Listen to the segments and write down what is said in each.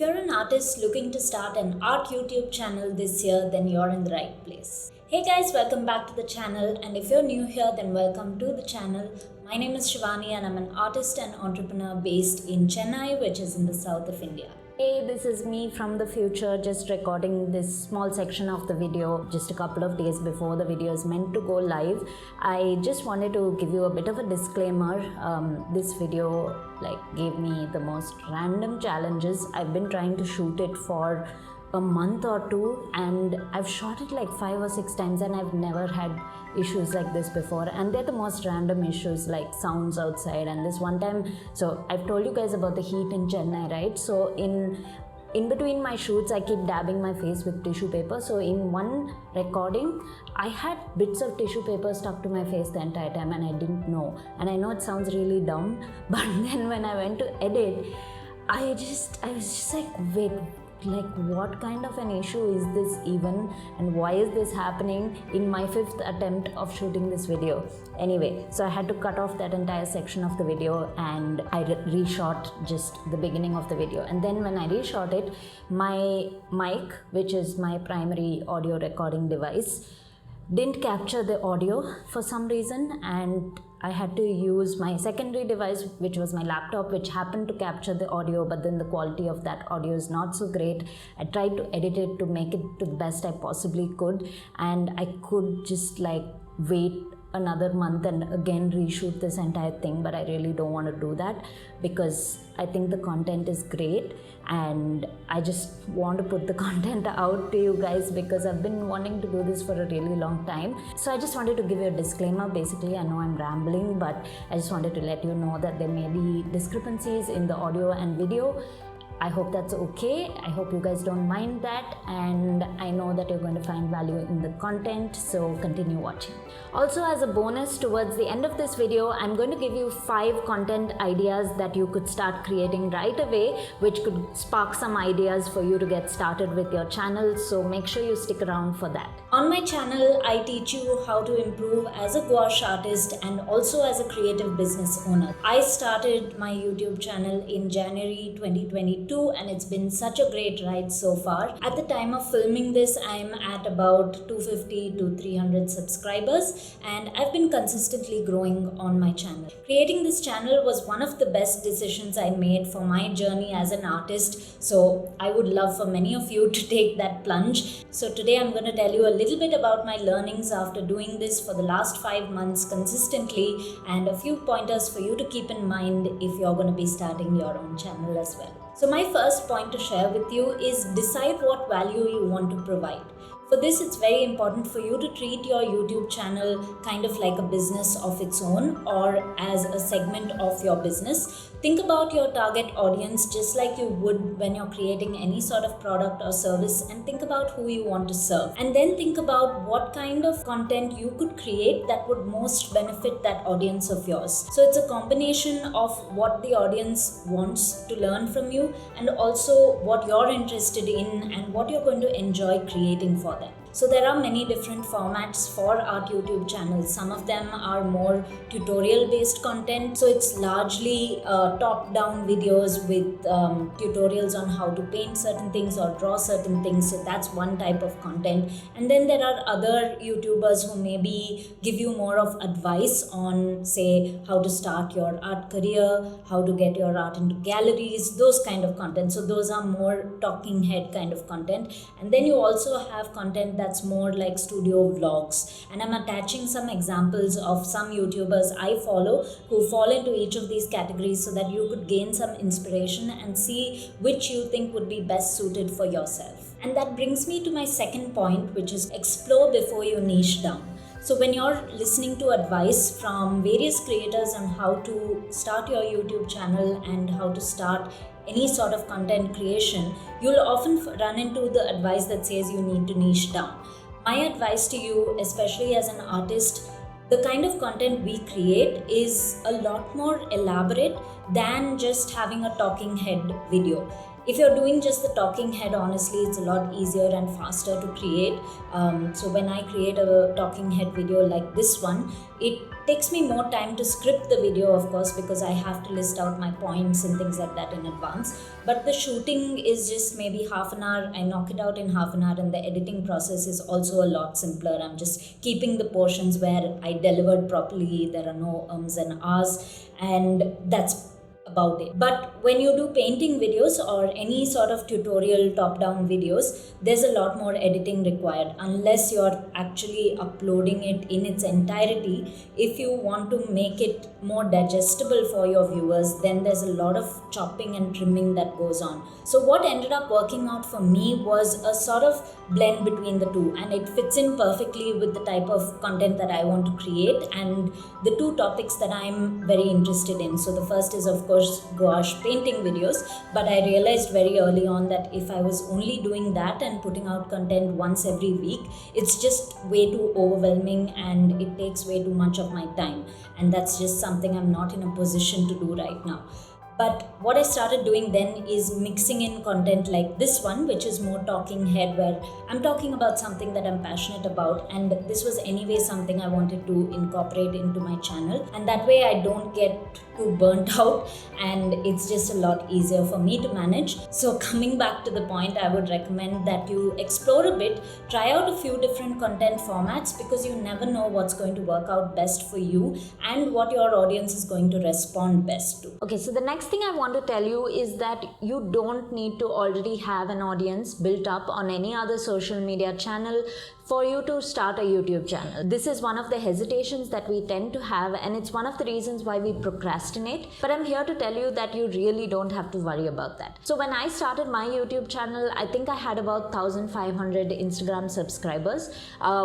If you're an artist looking to start an art YouTube channel this year, then you're in the right place. Hey guys, welcome back to the channel, and if you're new here, then welcome to the channel. My name is Shivani and I'm an artist and entrepreneur based in Chennai, which is in the south of India. Hey, this is me from the future, just recording this small section of the video just a couple of days before the video is meant to go live. I just wanted to give you a bit of a disclaimer. This video gave me the most random challenges. I've been trying to shoot it for a month or two, and I've shot it like 5 or 6 times, and I've never had issues like this before, and they're the most random issues, like sounds outside. And this one time, so I've told you guys about the heat in Chennai, right? So in between my shoots, I keep dabbing my face with tissue paper. So in one recording, I had bits of tissue paper stuck to my face the entire time, and I didn't know. And I know it sounds really dumb, but then when I went to edit, I was just like, wait, what kind of an issue is this even, and why is this happening in my 5th attempt of shooting this video? Anyway, so I had to cut off that entire section of the video, and I reshot just the beginning of the video. And then when I reshot it, my mic, which is my primary audio recording device, didn't capture the audio for some reason, and I had to use my secondary device, which was my laptop, which happened to capture the audio, but then the quality of that audio is not so great. I tried to edit it to make it to the best I possibly could, and I could just wait another month and again reshoot this entire thing, but I really don't want to do that because I think the content is great and I just want to put the content out to you guys because I've been wanting to do this for a really long time. So I just wanted to give you a disclaimer. Basically, I know I'm rambling, but I just wanted to let you know that there may be discrepancies in the audio and video. I hope that's okay. I hope you guys don't mind that, and I know that you're going to find value in the content, so continue watching. Also, as a bonus towards the end of this video, I'm going to give you 5 content ideas that you could start creating right away, which could spark some ideas for you to get started with your channel, so make sure you stick around for that. On my channel, I teach you how to improve as a gouache artist and also as a creative business owner. I started my YouTube channel in January 2022, and it's been such a great ride so far. At the time of filming this, I'm at about 250 to 300 subscribers, and I've been consistently growing on my channel. Creating this channel was one of the best decisions I made for my journey as an artist, so I would love for many of you to take that plunge. So today I'm going to tell you a little bit about my learnings after doing this for the last 5 months consistently, and a few pointers for you to keep in mind if you're going to be starting your own channel as well. So my first point to share with you is decide what value you want to provide. For this, it's very important for you to treat your YouTube channel kind of like a business of its own or as a segment of your business. Think about your target audience just like you would when you're creating any sort of product or service, and think about who you want to serve. And then think about what kind of content you could create that would most benefit that audience of yours. So it's a combination of what the audience wants to learn from you and also what you're interested in and what you're going to enjoy creating for them. So there are many different formats for art YouTube channels. Some of them are more tutorial based content. So it's largely top down videos with tutorials on how to paint certain things or draw certain things. So that's one type of content. And then there are other YouTubers who maybe give you more of advice on, say, how to start your art career, how to get your art into galleries, those kind of content. So those are more talking head kind of content. And then you also have content that's more like studio vlogs, and I'm attaching some examples of some YouTubers I follow who fall into each of these categories so that you could gain some inspiration and see which you think would be best suited for yourself. And that brings me to my second point, which is explore before you niche down. So when you're listening to advice from various creators on how to start your YouTube channel and how to start any sort of content creation, you'll often run into the advice that says you need to niche down. My advice to you, especially as an artist, the kind of content we create is a lot more elaborate than just having a talking head video. If you're doing just the talking head, honestly, it's a lot easier and faster to create. So when I create a talking head video like this one, it takes me more time to script the video, of course, because I have to list out my points and things like that in advance. But the shooting is just maybe half an hour. I knock it out in half an hour, and the editing process is also a lot simpler. I'm just keeping the portions where I delivered properly. There are no ums and ahs, and that's about it. But when you do painting videos or any sort of tutorial top-down videos, there's a lot more editing required unless you're actually uploading it in its entirety. If you want to make it more digestible for your viewers, then there's a lot of chopping and trimming that goes on. So what ended up working out for me was a sort of blend between the two, and it fits in perfectly with the type of content that I want to create and the two topics that I'm very interested in. So the first is, of course, gouache painting videos, but I realized very early on that if I was only doing that and putting out content once every week, it's just way too overwhelming and it takes way too much of my time, and that's just something I'm not in a position to do right now. But what I started doing then is mixing in content like this one, which is more talking head, where I'm talking about something that I'm passionate about, and this was anyway something I wanted to incorporate into my channel, and that way I don't get too burnt out and it's just a lot easier for me to manage. So coming back to the point, I would recommend that you explore a bit, try out a few different content formats, because you never know what's going to work out best for you and what your audience is going to respond best to. Okay, so the next thing I want to tell you is that you don't need to already have an audience built up on any other social media channel for you to start a YouTube channel. This is one of the hesitations that we tend to have, and it's one of the reasons why we procrastinate. But I'm here to tell you that you really don't have to worry about that. So when I started my YouTube channel, I think I had about 1,500 Instagram subscribers,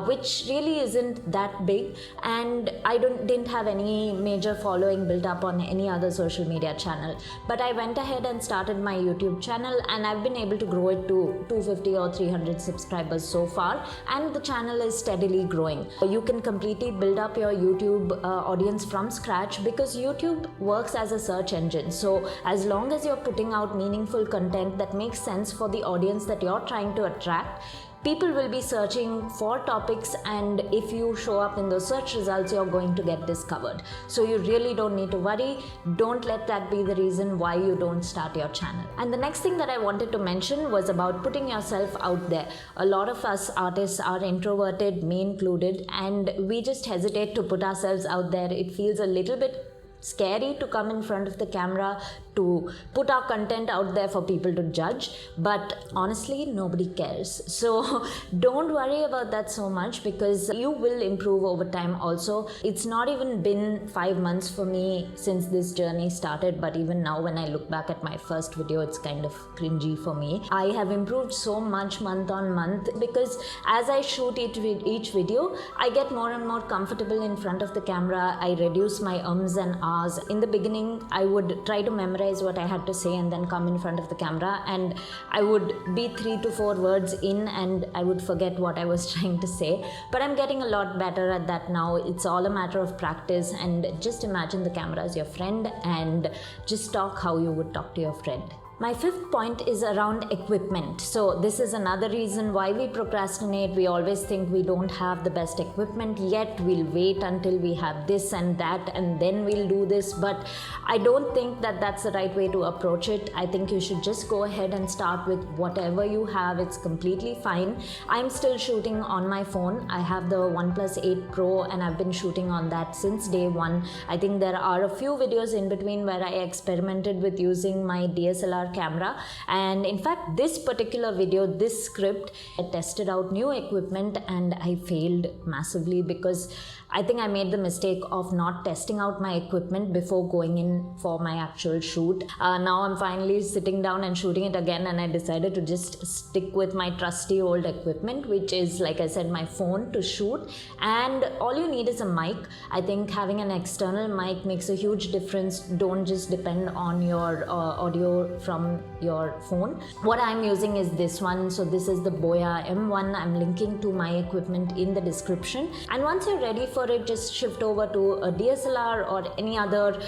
which really isn't that big, and I didn't have any major following built up on any other social media channel. But I went ahead and started my YouTube channel, and I've been able to grow it to 250 or 300 subscribers so far, and the channel is steadily growing. You can completely build up your YouTube audience from scratch, because YouTube works as a search engine. So as long as you're putting out meaningful content that makes sense for the audience that you're trying to attract, people will be searching for topics, and if you show up in those search results, you're going to get discovered. So you really don't need to worry. Don't let that be the reason why you don't start your channel. And the next thing that I wanted to mention was about putting yourself out there. A lot of us artists are introverted, me included, and we just hesitate to put ourselves out there. It feels a little bit scary to come in front of the camera, to put our content out there for people to judge, but honestly, nobody cares. So don't worry about that so much, because you will improve over time also. It's not even been 5 months for me since this journey started, but even now when I look back at my first video, it's kind of cringy for me. I have improved so much month on month, because as I shoot each video, I get more and more comfortable in front of the camera. I reduce my ums and ahs. In the beginning, I would try to memorize what I had to say and then come in front of the camera, and I would be 3 to 4 words in and I would forget what I was trying to say. But I'm getting a lot better at that now. It's all a matter of practice, and just imagine the camera as your friend and just talk how you would talk to your friend. My fifth point is around equipment. So this is another reason why we procrastinate. We always think we don't have the best equipment yet. We'll wait until we have this and that, and then we'll do this. But I don't think that that's the right way to approach it. I think you should just go ahead and start with whatever you have. It's completely fine. I'm still shooting on my phone. I have the OnePlus 8 Pro, and I've been shooting on that since day one. I think there are a few videos in between where I experimented with using my DSLR camera, and in fact this particular video, this script, I tested out new equipment and I failed massively, because I think I made the mistake of not testing out my equipment before going in for my actual shoot. Now I'm finally sitting down and shooting it again, and I decided to just stick with my trusty old equipment, which is, like I said, my phone to shoot. And all you need is a mic. I think having an external mic makes a huge difference. Don't just depend on your audio from from your phone. What I'm using is this one. So this is the Boya M1. I'm linking to my equipment in the description. And once you're ready for it, just shift over to a DSLR or any other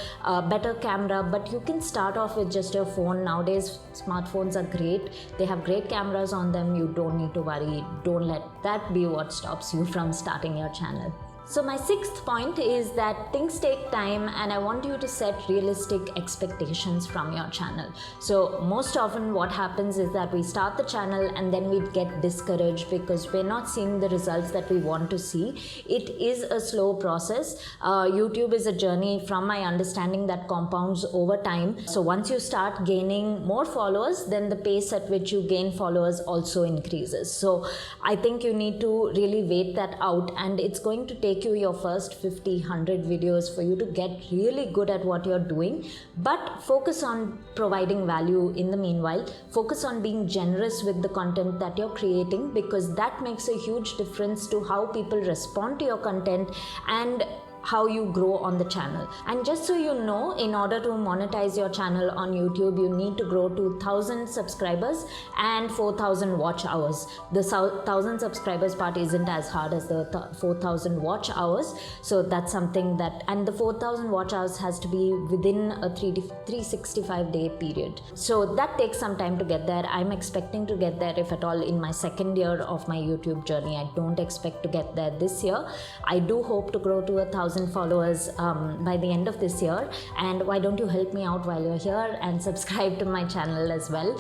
better camera. But you can start off with just your phone. Nowadays, smartphones are great. They have great cameras on them. You don't need to worry. Don't let that be what stops you from starting your channel. So my sixth point is that things take time, and I want you to set realistic expectations from your channel. So most often what happens is that we start the channel and then we get discouraged because we're not seeing the results that we want to see. It is a slow process. YouTube is a journey, from my understanding, that compounds over time. So once you start gaining more followers, then the pace at which you gain followers also increases. So I think you need to really wait that out, and it's going to take you your first 50, 100 videos for you to get really good at what you're doing. But focus on providing value in the meanwhile. Focus on being generous with the content that you're creating, because that makes a huge difference to how people respond to your content and how you grow on the channel. And just so you know, in order to monetize your channel on YouTube, you need to grow to 1,000 subscribers and 4,000 watch hours. The 1,000 subscribers part isn't as hard as the 4,000 watch hours. So that's something that, and the 4,000 watch hours has to be within a 365 day period. So that takes some time to get there. I'm expecting to get there, if at all, in my second year of my YouTube journey. I don't expect to get there this year. I do hope to grow to 1,000 followers by the end of this year. And why don't you help me out while you're here and subscribe to my channel as well.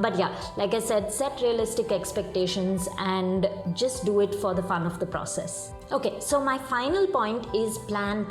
But yeah, like I said, set realistic expectations and just do it for the fun of the process. Okay, so my final point is plan.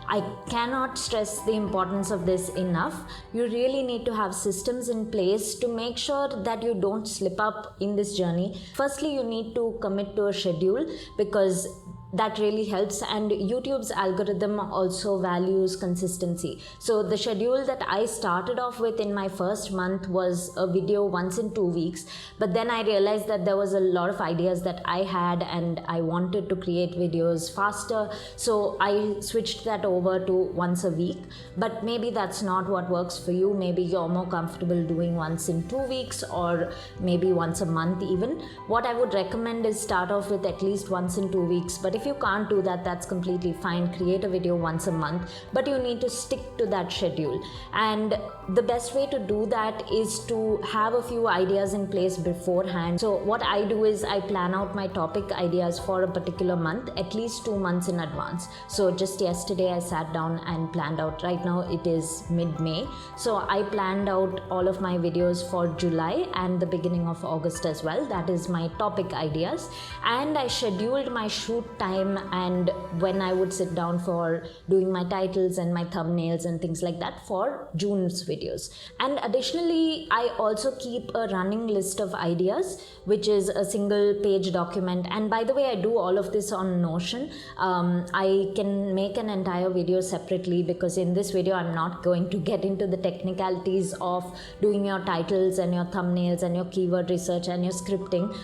I cannot stress the importance of this enough. You really need to have systems in place to make sure that you don't slip up in this journey. Firstly, you need to commit to a schedule, because that really helps, and YouTube's algorithm also values consistency. So the schedule that I started off with in my first month was a video once in 2 weeks, but then I realized that there was a lot of ideas that I had and I wanted to create videos faster, so I switched that over to once a week. But maybe that's not what works for you. Maybe you're more comfortable doing once in 2 weeks, or maybe once a month even. What I would recommend is start off with at least once in 2 weeks, but if you can't do that, that's completely fine. Create a video once a month, but you need to stick to that schedule. And the best way to do that is to have a few ideas in place beforehand. So what I do is I plan out my topic ideas for a particular month, at least 2 months in advance. So just yesterday I sat down and planned out, right now it is mid-May, so I planned out all of my videos for July and the beginning of August as well. That is my topic ideas, and I scheduled my shoot time and when I would sit down for doing my titles and my thumbnails and things like that for June's videos. And additionally, I also keep a running list of ideas, which is a single page document. And by the way, I do all of this on Notion. I can make an entire video separately, because in this video I'm not going to get into the technicalities of doing your titles and your thumbnails and your keyword research and your scripting.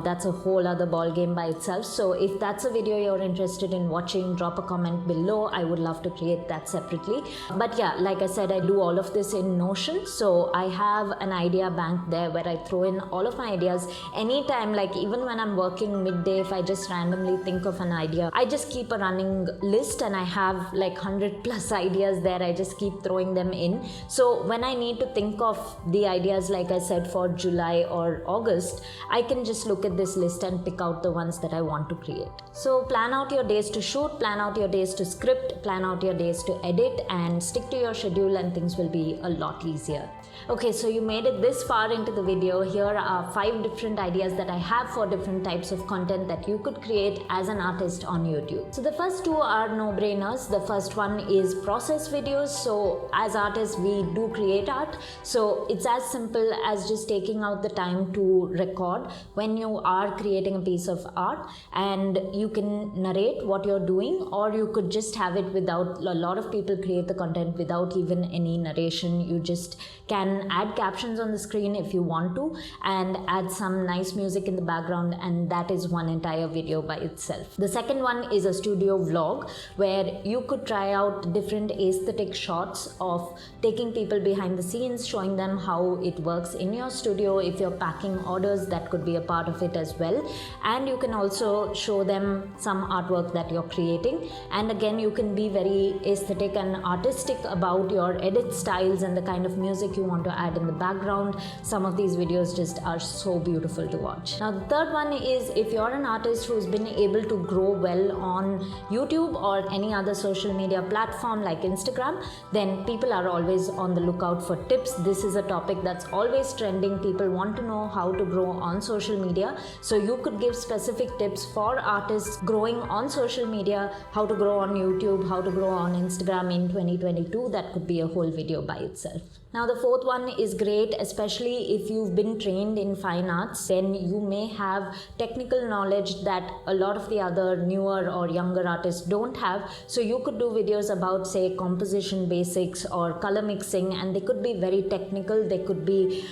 That's a whole other ball game by itself. So if that's a video you're interested in watching, drop a comment below. I would love to create that separately. But yeah, like I said, I do all of this in Notion. So I have an idea bank there where I throw in all of my ideas anytime. Like even when I'm working midday, if I just randomly think of an idea, I just keep a running list and I have like 100+ ideas there. I just keep throwing them in. So when I need to think of the ideas, like I said, for July or August, I can just look at this list and pick out the ones that I want to create. So plan out your days to shoot, plan out your days to script, plan out your days to edit, and stick to your schedule and things will be a lot easier. Okay, so you made it this far into the video. Here are 5 different ideas that I have for different types of content that you could create as an artist on YouTube. So the first 2 are no-brainers. The first one is process videos. So as artists, we do create art. So it's as simple as just taking out the time to record when you are creating a piece of art, and you can narrate what you're doing, or you could just have it without. A lot of people create the content without even any narration. You just can add captions on the screen if you want to, and add some nice music in the background, and that is one entire video by itself. The second one is a studio vlog, where you could try out different aesthetic shots of taking people behind the scenes, showing them how it works in your studio. If you're packing orders, that could be a part of it as well. And you can also show them some artwork that you're creating. And again, you can be very aesthetic and artistic about your edit styles and the kind of music you want to add in the background. Some of these videos just are so beautiful to watch. Now, the third one is if you're an artist who's been able to grow well on YouTube or any other social media platform like Instagram, then people are always on the lookout for tips. This is a topic that's always trending. People want to know how to grow on social media. So you could give specific tips for artists growing on social media, how to grow on YouTube, how to grow on Instagram in 2022. That could be a whole video by itself. Now, the fourth one is great, especially if you've been trained in fine arts. Then you may have technical knowledge that a lot of the other newer or younger artists don't have. So you could do videos about, say, composition basics or color mixing, and they could be very technical. They could be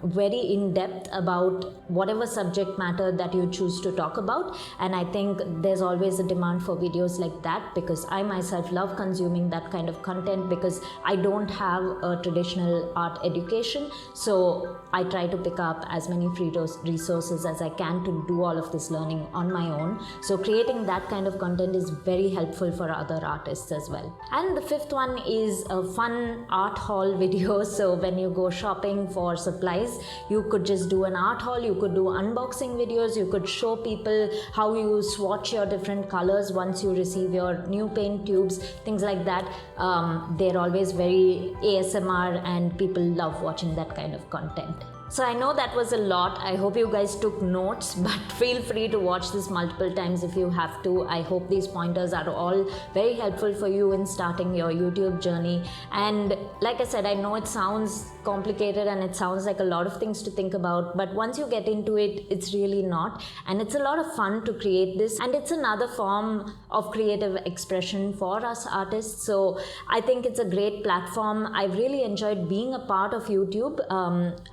very in-depth about whatever subject matter that you choose to talk about. And I think there's always a demand for videos like that, because I myself love consuming that kind of content, because I don't have a traditional art education. So I try to pick up as many free resources as I can to do all of this learning on my own. So creating that kind of content is very helpful for other artists as well. And the fifth one is a fun art haul video. So when you go shopping for supplies, you could just do an art haul. You could do unboxing videos. You could show people how you swatch your different colors once you receive your new paint tubes, things like that. They're always very ASMR, and people love watching that kind of content. So I know that was a lot. I hope you guys took notes, but feel free to watch this multiple times if you have to. I hope these pointers are all very helpful for you in starting your YouTube journey. And like I said, I know it sounds complicated and it sounds like a lot of things to think about, but once you get into it, it's really not. And it's a lot of fun to create this, and it's another form of creative expression for us artists. So I think it's a great platform. I've really enjoyed being a part of YouTube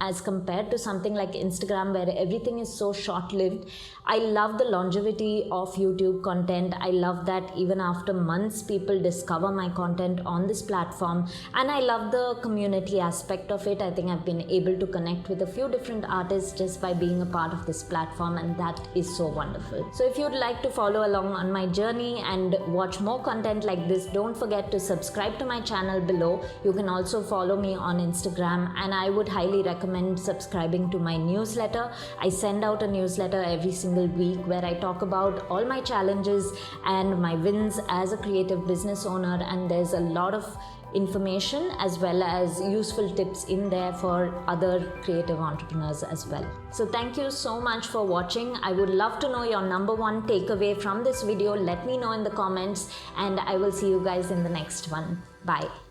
as compared to something like Instagram, where everything is so short-lived. I love the longevity of YouTube content. I love that even after months, people discover my content on this platform, and I love the community aspect of it. I think I've been able to connect with a few different artists just by being a part of this platform, and that is so wonderful. So if you'd like to follow along on my journey and watch more content like this, don't forget to subscribe to my channel below. You can also follow me on Instagram, and I would highly recommend subscribing to my newsletter. I send out a newsletter every single week where I talk about all my challenges and my wins as a creative business owner, and there's a lot of information as well as useful tips in there for other creative entrepreneurs as well. So thank you so much for watching. I would love to know your number one takeaway from this video. Let me know in the comments, and I will see you guys in the next one. Bye.